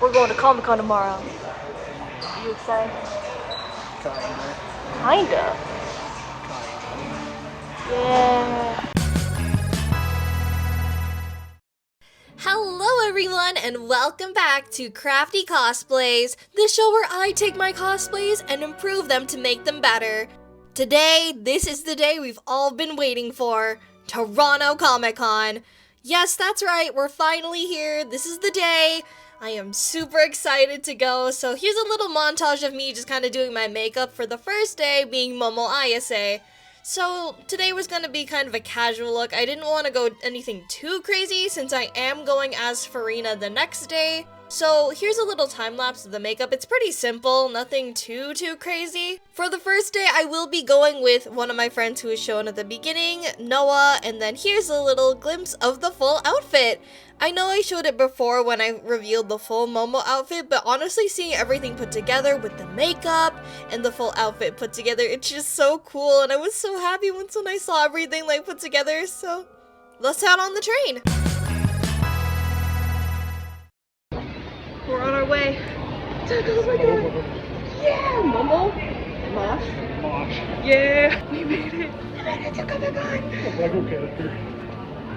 We're going to Comic-Con tomorrow. Are you excited? Kinda. Yeah. Hello everyone and welcome back to Crafty Cosplays, the show where I take my cosplays and improve them to make them better. Today, this is the day we've all been waiting for, Toronto Comic Con. Yes, that's right, we're finally here, this is the day. I am super excited to go, so here's a little montage of me just kind of doing my makeup for the first day being Momo Ayase. So today was going to be kind of a casual look. I didn't want to go anything too crazy since I am going as Farina the next day. So here's a little time lapse of the makeup. It's pretty simple, nothing too crazy. For the first day, I will be going with one of my friends who was shown at the beginning, Noah, and then here's a little glimpse of the full outfit. I know I showed it before when I revealed the full Momo outfit, but honestly seeing everything put together with the makeup and the full outfit put together, it's just so cool, and I was so happy when I saw everything like put together, so let's head on the train. We're on our way to Comic Con. Yeah, Momo, Mosh. Yeah, we made it. We made it to Comic Con.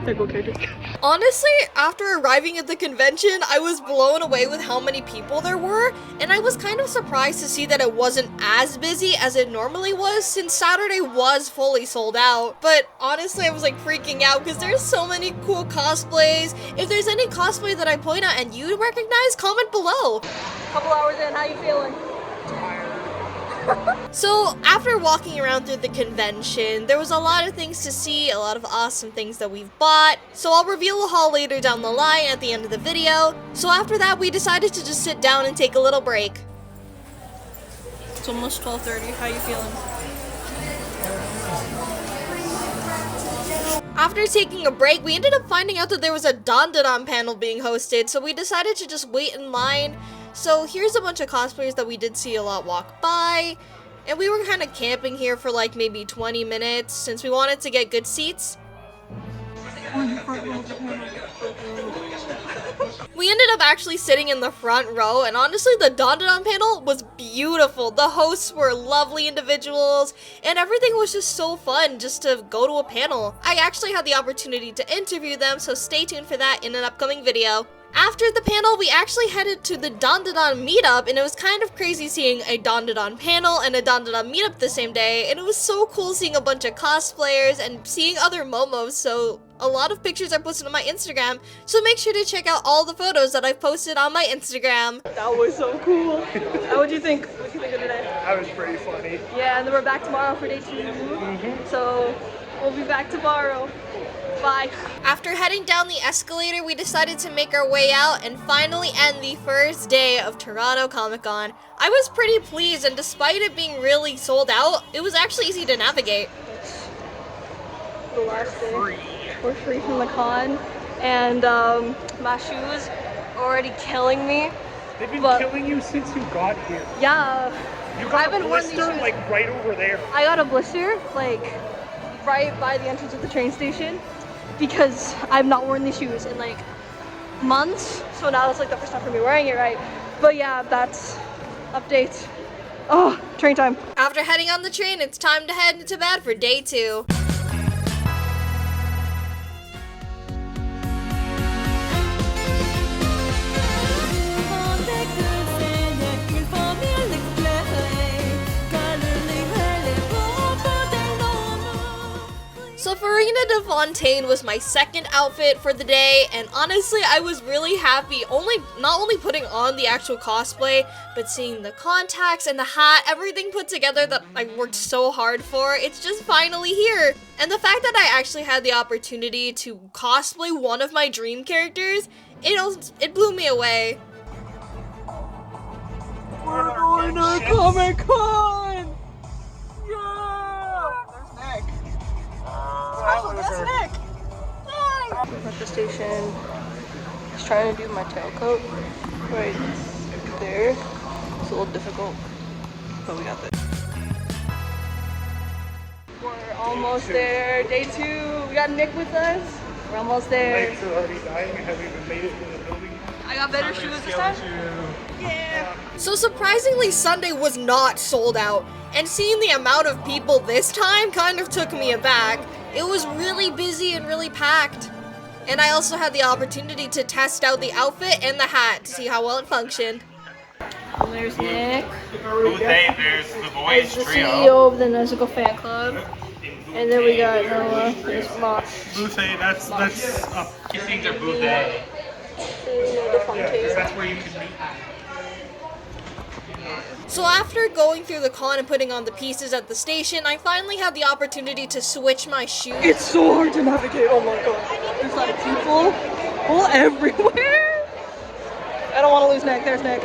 Lego character. Honestly, after arriving at the convention, I was blown away with how many people there were, and I was kind of surprised to see that it wasn't as busy as it normally was since Saturday was fully sold out. But honestly, I was like freaking out because there's so many cool cosplays. If there's any cosplay that I point out and you recognize, comment below. Couple hours in, how you feeling? So after walking around through the convention, there was a lot of things to see, a lot of awesome things that we've bought. So I'll reveal a haul later down the line at the end of the video. So after that, we decided to just sit down and take a little break. It's almost 12:30. How you feeling? After taking a break, we ended up finding out that there was a Dandadan panel being hosted, so we decided to just wait in line. So here's a bunch of cosplayers that we did see a lot walk by, and we were kind of camping here for like maybe 20 minutes since we wanted to get good seats. We ended up actually sitting in the front row, and honestly the Dandadan panel was beautiful. The hosts were lovely individuals, and everything was just so fun just to go to a panel. I actually had the opportunity to interview them, so stay tuned for that in an upcoming video. After the panel, we actually headed to the Dandadan meetup, and it was kind of crazy seeing a Dandadan panel and a Dandadan meetup the same day, and it was so cool seeing a bunch of cosplayers and seeing other Momos, so a lot of pictures are posted on my Instagram, so make sure to check out all the photos that I've posted on my Instagram. That was so cool. What'd you think? What'd you think of today? That was pretty funny. Yeah, and then we're back tomorrow for day 2. So we'll be back tomorrow. Bye. After heading down the escalator, we decided to make our way out and finally end the first day of Toronto Comic Con. I was pretty pleased, and despite it being really sold out, it was actually easy to navigate. The last day. We're free from the con, and my shoes are already killing me. They've been killing you since you got here. Yeah. You got a blister like right over there. I got a blister like right by the entrance of the train station because I've not worn these shoes in like months, so now it's like the first time for me wearing it, right? But yeah, that's update. Oh, train time. After heading on the train, it's time to head to bed for day 2. So Farina de Fontaine was my second outfit for the day, and honestly I was really happy not only putting on the actual cosplay, but seeing the contacts and the hat, everything put together that I worked so hard for. It's just finally here. And the fact that I actually had the opportunity to cosplay one of my dream characters, it blew me away. We're going to Comic Con! Yeah! There's Nick. That's Nick! I'm at the station. Just trying to do my tailcoat right there. It's a little difficult, but we got this. We're almost there. Day 2. We got Nick with us. We're almost there. Legs are already dying. I haven't even made it to the building. I got better shoes this time? Yeah. So surprisingly, Sunday was not sold out, and seeing the amount of people this time kind of took me aback. It was really busy and really packed. And I also had the opportunity to test out the outfit and the hat to see how well it functioned. There's Nick. Booth 8, there's the boys The trio. CEO of the Nezuko fan club. And then we got Noah, there's Mosh. Booth 8, that's up. These things are booth A. That's where you can meet. So after going through the con and putting on the pieces at the station, I finally had the opportunity to switch my shoes. It's so hard to navigate, oh my god. There's like people all everywhere. I don't want to lose Nick, there's Nick.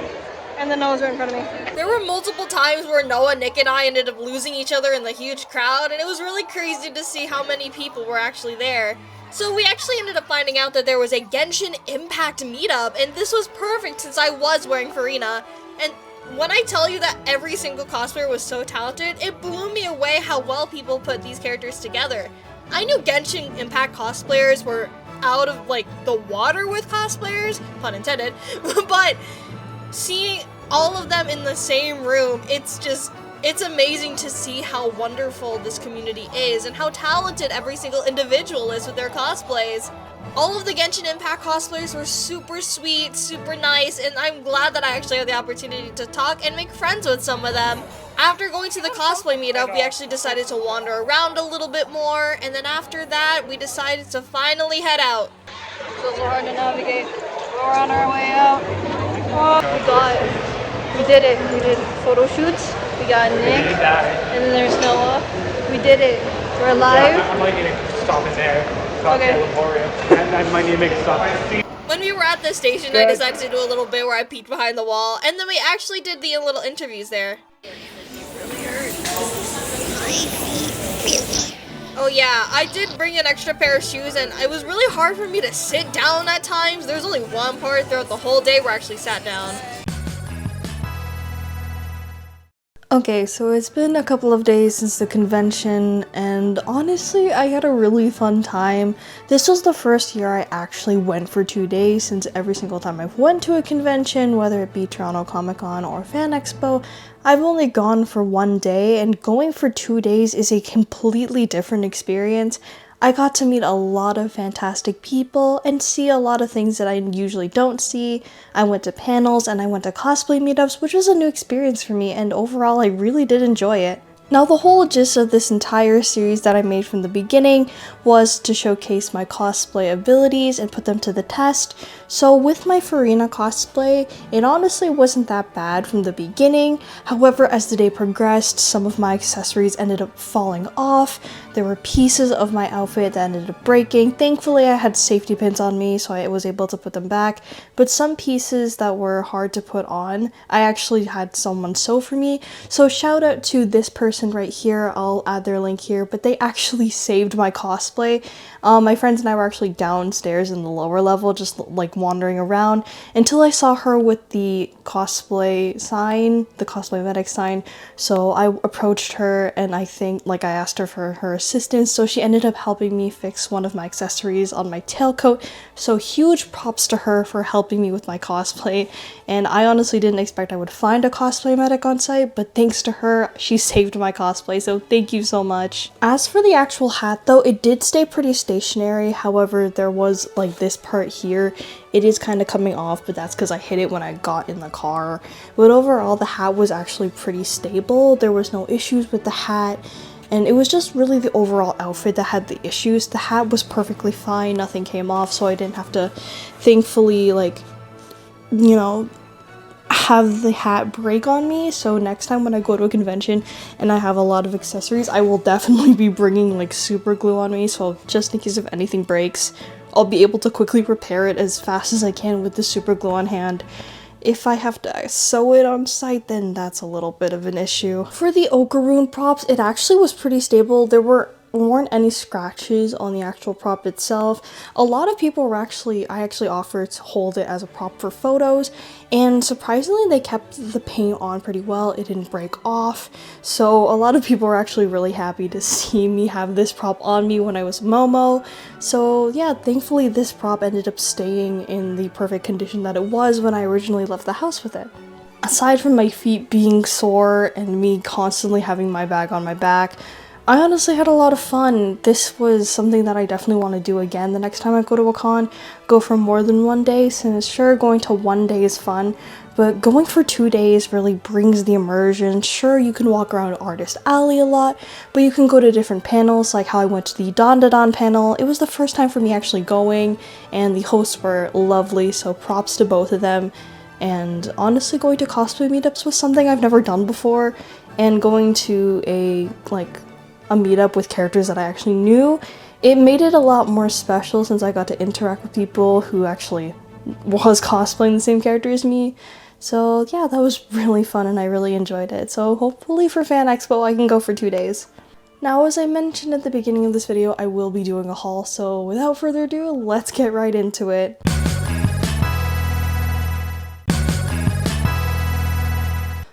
And then Noah's right in front of me. There were multiple times where Noah, Nick, and I ended up losing each other in the huge crowd, and it was really crazy to see how many people were actually there. So we actually ended up finding out that there was a Genshin Impact meetup, and this was perfect since I was wearing Farina. And when I tell you that every single cosplayer was so talented, it blew me away how well people put these characters together. I knew Genshin Impact cosplayers were out of, like, the water with cosplayers, pun intended, but seeing all of them in the same room, it's amazing to see how wonderful this community is and how talented every single individual is with their cosplays. All of the Genshin Impact cosplayers were super sweet, super nice, and I'm glad that I actually had the opportunity to talk and make friends with some of them. After going to the cosplay meetup, we actually decided to wander around a little bit more, and then after that, we decided to finally head out. It's so hard to navigate. We're on our way out. Oh, we did it. We did photo shoots. We got Nick, and then there's Noah. We did it. We're live. Yeah, I might need to stop in there. Okay. I might need to make a stop. When we were at the station, I decided to do a little bit where I peeked behind the wall, and then we actually did the little interviews there. Oh yeah, I did bring an extra pair of shoes, and it was really hard for me to sit down at times. There was only one part throughout the whole day where I actually sat down. Okay, so it's been a couple of days since the convention, and honestly, I had a really fun time. This was the first year I actually went for 2 days, since every single time I've went to a convention, whether it be Toronto Comic Con or Fan Expo, I've only gone for 1 day, and going for 2 days is a completely different experience. I got to meet a lot of fantastic people and see a lot of things that I usually don't see. I went to panels and I went to cosplay meetups, which was a new experience for me, and overall I really did enjoy it. Now, the whole gist of this entire series that I made from the beginning was to showcase my cosplay abilities and put them to the test. So with my Farina cosplay, it honestly wasn't that bad from the beginning. However, as the day progressed, some of my accessories ended up falling off. There were pieces of my outfit that ended up breaking. Thankfully, I had safety pins on me, so I was able to put them back. But some pieces that were hard to put on, I actually had someone sew for me. So shout out to this person right here. I'll add their link here, but they actually saved my cosplay. My friends and I were actually downstairs in the lower level, just like wandering around until I saw her with the cosplay sign, the cosplay medic sign. So I approached her and I asked her for her assistance. So she ended up helping me fix one of my accessories on my tailcoat. So huge props to her for helping me with my cosplay. And I honestly didn't expect I would find a cosplay medic on site, but thanks to her, she saved my cosplay. So thank you so much. As for the actual hat though, it did stay pretty stationary. However, there was like this part here. It is kind of coming off, but that's because I hit it when I got in the car. But overall, the hat was actually pretty stable. There was no issues with the hat. And it was just really the overall outfit that had the issues. The hat was perfectly fine. Nothing came off, so I didn't have to, thankfully, have the hat break on me. So next time when I go to a convention and I have a lot of accessories, I will definitely be bringing like super glue on me, so just in case if anything breaks, I'll be able to quickly repair it as fast as I can with the super glue on hand. If I have to sew it on site, then that's a little bit of an issue. For the Okaroon props, it actually was pretty stable. There were weren't any scratches on the actual prop itself. A lot of people were I actually offered to hold it as a prop for photos, and surprisingly they kept the paint on pretty well. It didn't break off, so a lot of people were actually really happy to see me have this prop on me when I was Momo. So yeah, thankfully this prop ended up staying in the perfect condition that it was when I originally left the house with it. Aside from my feet being sore and me constantly having my bag on my back, I honestly had a lot of fun. This was something that I definitely want to do again the next time I go to a con. Go for more than one day, since sure, going to one day is fun, but going for 2 days really brings the immersion. Sure, you can walk around Artist Alley a lot, but you can go to different panels, like how I went to the Don Da Don panel. It was the first time for me actually going, and the hosts were lovely, so props to both of them. And honestly, going to cosplay meetups was something I've never done before, and going to a meetup with characters that I actually knew, it made it a lot more special since I got to interact with people who actually was cosplaying the same character as me. So yeah, that was really fun and I really enjoyed it. So hopefully for Fan Expo I can go for 2 days. Now, as I mentioned at the beginning of this video, I will be doing a haul, so without further ado, let's get right into it.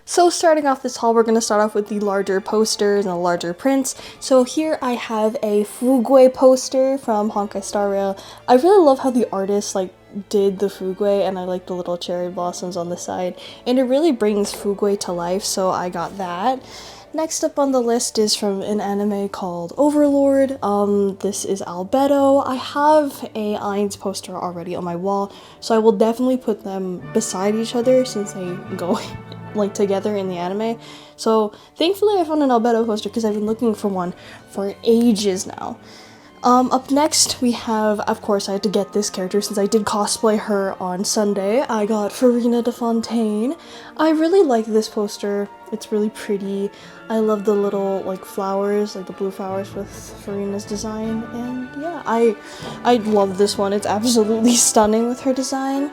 So starting off this haul, we're going to start off with the larger posters and the larger prints. So here I have a Fugwe poster from Honkai Star Rail. I really love how the artist did the Fugwe, and I like the little cherry blossoms on the side, and it really brings Fugwe to life, so I got that. Next up on the list is from an anime called Overlord. This is Albedo. I have a Ainz poster already on my wall, so I will definitely put them beside each other since they go together in the anime. So thankfully I found an Albedo poster because I've been looking for one for ages now. Up next we have, of course I had to get this character since I did cosplay her on Sunday. I got Farina de Fontaine. I really like this poster. It's really pretty. I love the little flowers, the blue flowers with Farina's design, and yeah, I love this one. It's absolutely stunning with her design.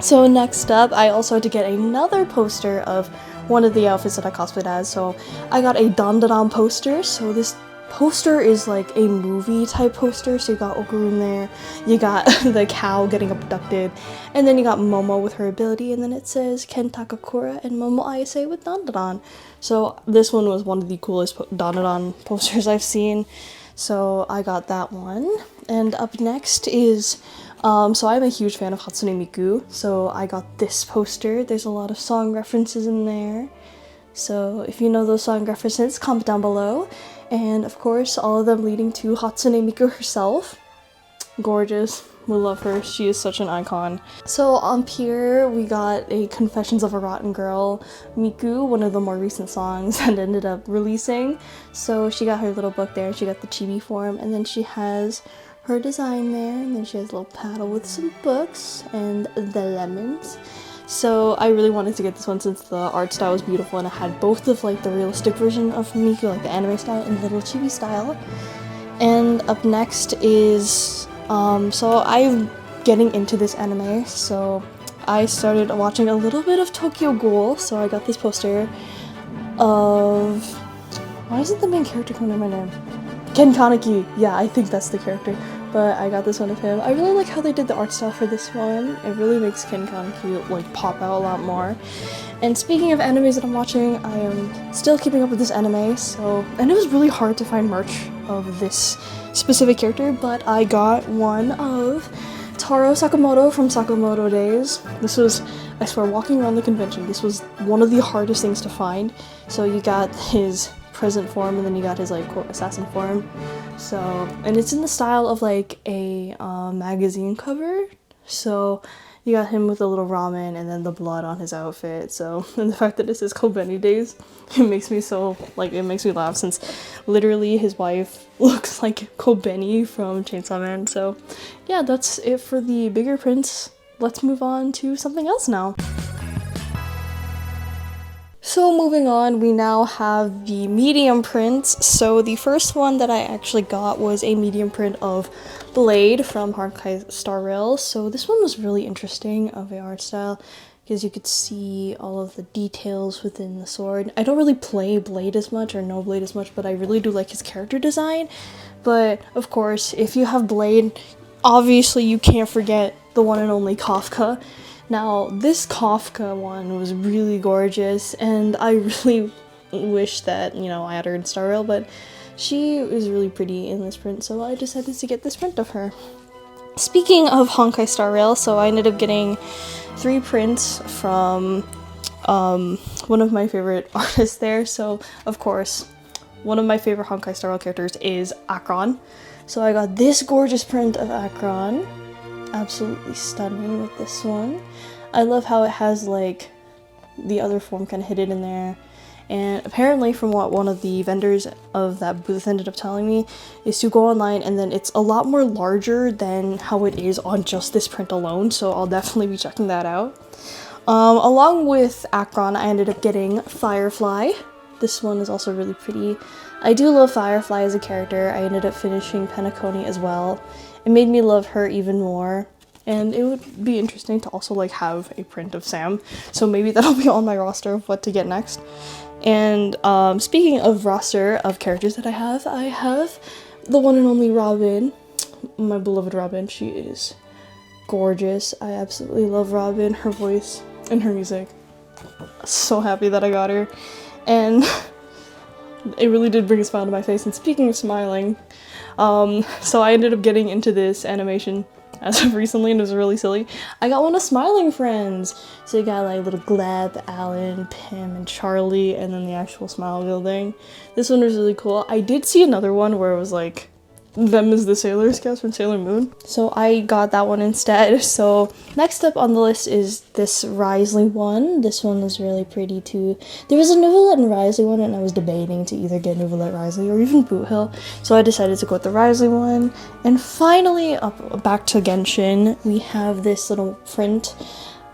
So next up, I also had to get another poster of one of the outfits that I cosplayed as. So I got a Don Da Don poster. So this poster is like a movie type poster. So you got Okarun there, you got the cow getting abducted, and then you got Momo with her ability, and then it says Ken Takakura and Momo Ayase with Don Da Don. So this one was one of the coolest Don Da Don posters I've seen. So I got that one. And up next is so I'm a huge fan of Hatsune Miku, so I got this poster. There's a lot of song references in there, so if you know those song references, comment down below. And of course, all of them leading to Hatsune Miku herself. Gorgeous. We love her. She is such an icon. So on here, we got a Confessions of a Rotten Girl Miku, one of the more recent songs that ended up releasing. So she got her little book there, she got the chibi form, and then she has her design there, and then she has a little paddle with some books and the lemons. So I really wanted to get this one since the art style was beautiful and it had both of the realistic version of Miku, the anime style, and the little chibi style. And up next is so I'm getting into this anime, so I started watching a little bit of Tokyo Ghoul. So I got this poster of, why isn't the main character coming to my name? Ken Kaneki. Yeah, I think that's the character. But I got this one of him. I really like how they did the art style for this one. It really makes Ken Kaneki pop out a lot more. And speaking of animes that I'm watching, I am still keeping up with this anime, and it was really hard to find merch of this specific character, but I got one of Taro Sakamoto from Sakamoto Days. This was, I swear, walking around the convention, this was one of the hardest things to find. So you got his present form, and then you got his quote assassin form. So, and it's in the style of a magazine cover. So you got him with a little ramen and then the blood on his outfit. So, and the fact that it says Kobeni Days, it makes me so it makes me laugh since literally his wife looks like Kobeni from Chainsaw Man. So yeah, that's it for the bigger prints. Let's move on to something else now. So moving on, we now have the medium prints. So the first one that I actually got was a medium print of Blade from Honkai Star Rail. So this one was really interesting of a art style. because you could see all of the details within the sword. I don't really play Blade as much or know Blade as much, but I really do like his character design. But of course, if you have Blade, obviously you can't forget the one and only Kafka. Now, this Kafka one was really gorgeous, and I really wish that, you know, I had her in Star Rail, but she was really pretty in this print, so I decided to get this print of her. Speaking of Honkai Star Rail, so I ended up getting 3 prints from one of my favorite artists there. So, of course, one of my favorite Honkai Star Rail characters is Akron. So I got this gorgeous print of Akron. Absolutely stunning with this one. I love how it has, like, the other form kind of hidden in there. And apparently, from what one of the vendors of that booth ended up telling me, is to go online and then it's a lot more larger than how it is on just this print alone, so I'll definitely be checking that out. Along with Akron, I ended up getting Firefly. This one is also really pretty. I do love Firefly as a character. I ended up finishing Penacony as well. It made me love her even more. And it would be interesting to also, like, have a print of Sam, so maybe that'll be on my roster of what to get next. And speaking of roster of characters that I have the one and only Robin, my beloved Robin. She is gorgeous. I absolutely love Robin, her voice, and her music. So happy that I got her. And it really did bring a smile to my face. And speaking of smiling, so I ended up getting into this animation as of recently, and it was really silly. I got one of Smiling Friends. So you got like little Gleb, Alan, Pim, and Charlie, and then the actual smile building. This one was really cool. I did see another one where it was like them as the Sailor Scouts from Sailor Moon, so I got that one instead. So next up on the list is this Risley one. This one was really pretty too. There was a Nuvalet and Risley one, and I was debating to either get Nuvalet Risley or even Boot Hill, so I decided to go with the Risley one. And finally, up back to Genshin, we have this little print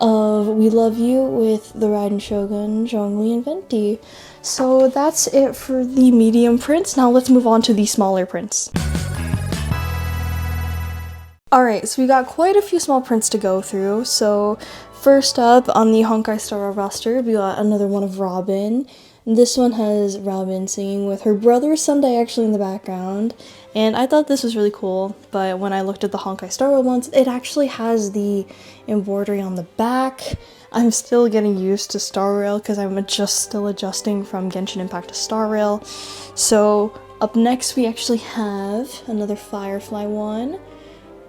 of We Love You with the Raiden Shogun, Zhongli, and Venti. So that's it for the medium prints. Now let's move on to the smaller prints. Alright, so we got quite a few small prints to go through. So first up on the Honkai Star Rail roster, we got another one of Robin. This one has Robin singing with her brother Sunday actually in the background. And I thought this was really cool, but when I looked at the Honkai Star Rail ones, it actually has the embroidery on the back. I'm still getting used to Star Rail because I'm still adjusting from Genshin Impact to Star Rail. So up next we actually have another Firefly one.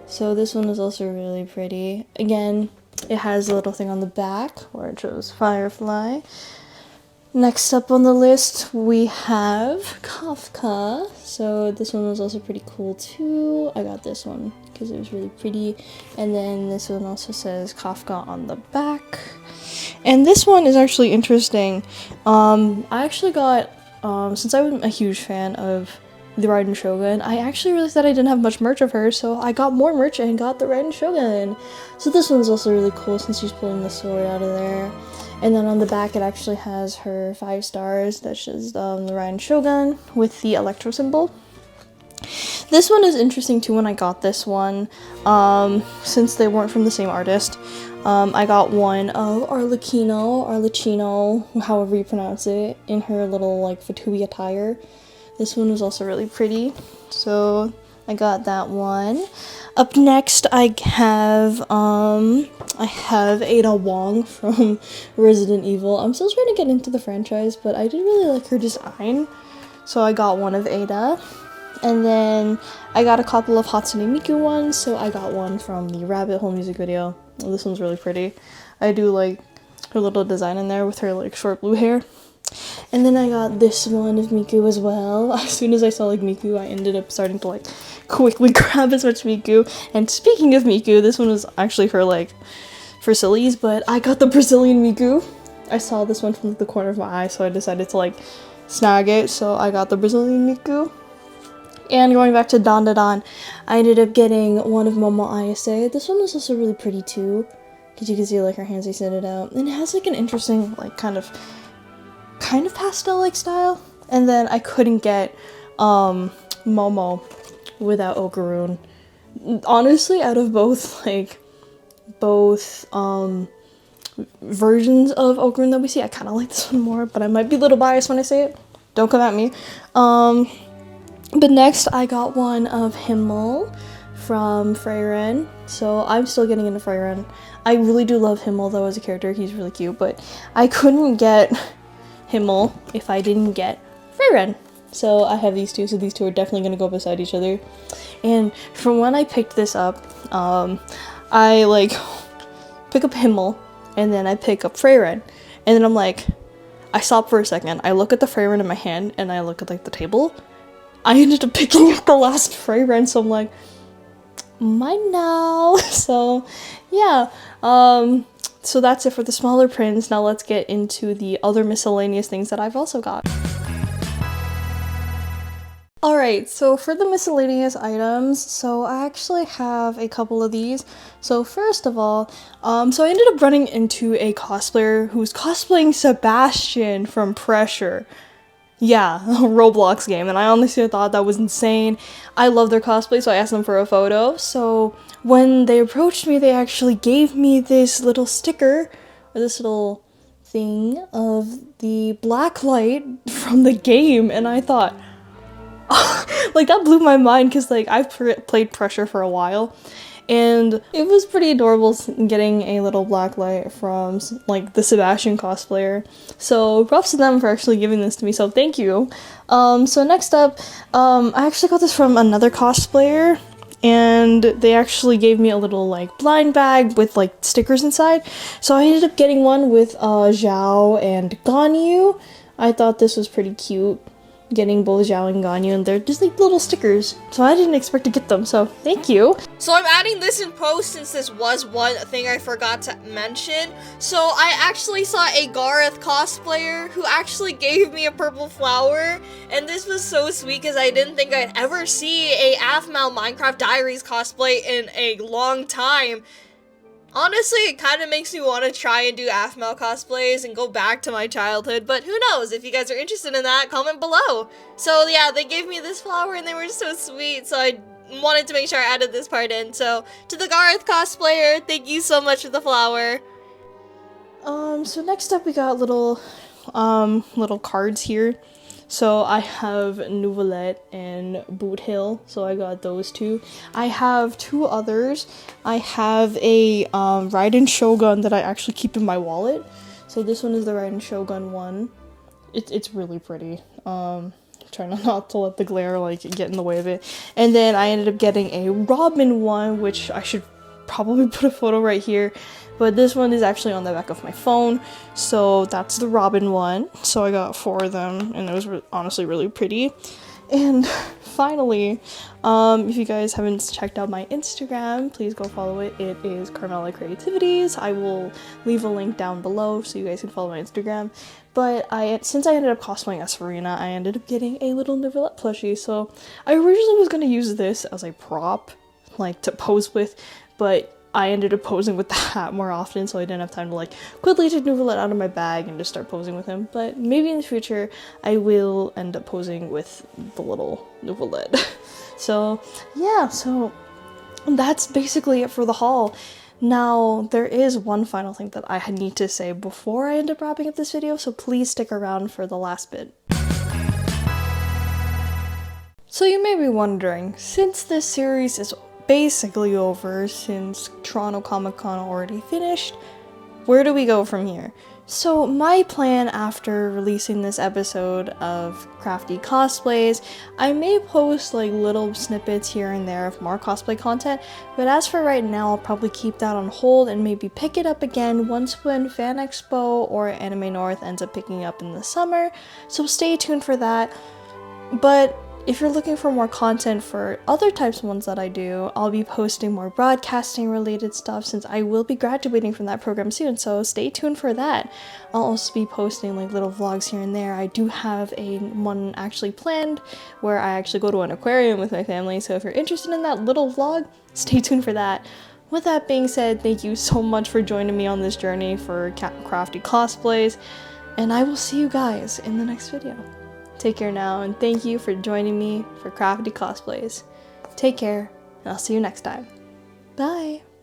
So this one is also really pretty. Again, it has a little thing on the back where it shows Firefly. Next up on the list, we have Kafka. So this one was also pretty cool too. I got this one because it was really pretty. And then this one also says Kafka on the back. And this one is actually interesting. I actually got, since I'm a huge fan of the Raiden Shogun, I actually realized that I didn't have much merch of her, so I got more merch and got the Raiden Shogun. So this one's also really cool since she's pulling the sword out of there. And then on the back it actually has her 5 stars that shows the Raiden Shogun with the Electro symbol. This one is interesting too when I got this one, since they weren't from the same artist. I got one of Arlecchino, however you pronounce it, in her little like Fatui attire. This one was also really pretty, so I got that one. Up next, I have Ada Wong from Resident Evil. I'm still trying to get into the franchise, but I did really like her design, so I got one of Ada. And then I got a couple of Hatsune Miku ones, so I got one from the Rabbit Hole music video. Oh, this one's really pretty. I do like her little design in there with her like short blue hair. And then I got this one of Miku as well. As soon as I saw like Miku, I ended up starting to like quickly grab as much Miku. And speaking of Miku, this one was actually for like for sillies, but I got the Brazilian Miku. I saw this one from the corner of my eye, so I decided to like snag it. So I got the Brazilian Miku. And going back to Don Da Don, I ended up getting one of Momo Ayase. This one was also really pretty too, because you can see like her hands extended out. And it has like an interesting like kind of pastel-like style. And then I couldn't get Momo without Okaroon. Honestly, out of both versions of Ogre that we see. I kind of like this one more, but I might be a little biased when I say it. Don't come at me. But next I got one of Himmel from Freyren. So I'm still getting into Freyren. I really do love Himmel though as a character. He's really cute, but I couldn't get Himmel if I didn't get Freyren. So I have these two, so these two are definitely going to go beside each other. And from when I picked this up, I like pick up Himmel and then I pick up Freyren. And then I'm like, I stop for a second. I look at the Freyren in my hand and I look at like the table. I ended up picking up the last Freyren, so I'm like, mine now. So yeah, so that's it for the smaller prints. Now let's get into the other miscellaneous things that I've also got. Alright, so for the miscellaneous items, so I actually have a couple of these. So first of all, so I ended up running into a cosplayer who's cosplaying Sebastian from Pressure. Yeah, a Roblox game, and I honestly thought that was insane. I love their cosplay, so I asked them for a photo. So when they approached me, they actually gave me this little sticker, or this little thing of the black light from the game, and I thought, like, that blew my mind, because like I've played Pressure for a while, and it was pretty adorable getting a little black light from like the Sebastian cosplayer. So props to them for actually giving this to me, so thank you. So next up, I actually got this from another cosplayer, and they actually gave me a little like blind bag with like stickers inside. So I ended up getting one with Zhao and Ganyu. I thought this was pretty cute, getting both Zhao and Ganyu, and they're just like little stickers, so I didn't expect to get them, so thank you. So I'm adding this in post since this was one thing I forgot to mention. So I actually saw a Gareth cosplayer who actually gave me a purple flower, and this was so sweet because I didn't think I'd ever see a Aphmau Minecraft Diaries cosplay in a long time. Honestly, it kind of makes me want to try and do Aphmau cosplays and go back to my childhood, but who knows? If you guys are interested in that, comment below. So yeah, they gave me this flower and they were so sweet, so I wanted to make sure I added this part in. So to the Gareth cosplayer, thank you so much for the flower. So next up we got little cards here. So I have Nouvelette and Boot Hill, so I got those two. I have two others. I have a Raiden Shogun that I actually keep in my wallet. So this one is the Raiden Shogun one. It's really pretty. Trying not to let the glare like get in the way of it. And then I ended up getting a Robin one, which I should probably put a photo right here. But this one is actually on the back of my phone, so that's the Robin one. So I got 4 of them, and it was honestly really pretty. And finally, if you guys haven't checked out my Instagram, please go follow it. It is Carmela Creativities. I will leave a link down below so you guys can follow my Instagram. But since I ended up cosplaying as Serena, I ended up getting a little Nouvelette plushie. So I originally was going to use this as a prop, like to pose with, but I ended up posing with the hat more often, so I didn't have time to like quickly take Nouvelette out of my bag and just start posing with him. But maybe in the future, I will end up posing with the little Nouvelette. So yeah, so that's basically it for the haul. Now, there is one final thing that I need to say before I end up wrapping up this video, so please stick around for the last bit. So you may be wondering, since this series is basically over, since Toronto Comic Con already finished, where do we go from here? So my plan after releasing this episode of Crafty Cosplays, I may post like little snippets here and there of more cosplay content, but as for right now, I'll probably keep that on hold and maybe pick it up again once when Fan Expo or Anime North ends up picking up in the summer, so stay tuned for that. But if you're looking for more content for other types of ones that I do, I'll be posting more broadcasting related stuff since I will be graduating from that program soon, so stay tuned for that. I'll also be posting like little vlogs here and there. I do have one actually planned where I actually go to an aquarium with my family, so if you're interested in that little vlog, stay tuned for that. With that being said, thank you so much for joining me on this journey for Crafty Cosplays, and I will see you guys in the next video. Take care now, and thank you for joining me for Crafty Cosplays. Take care, and I'll see you next time. Bye!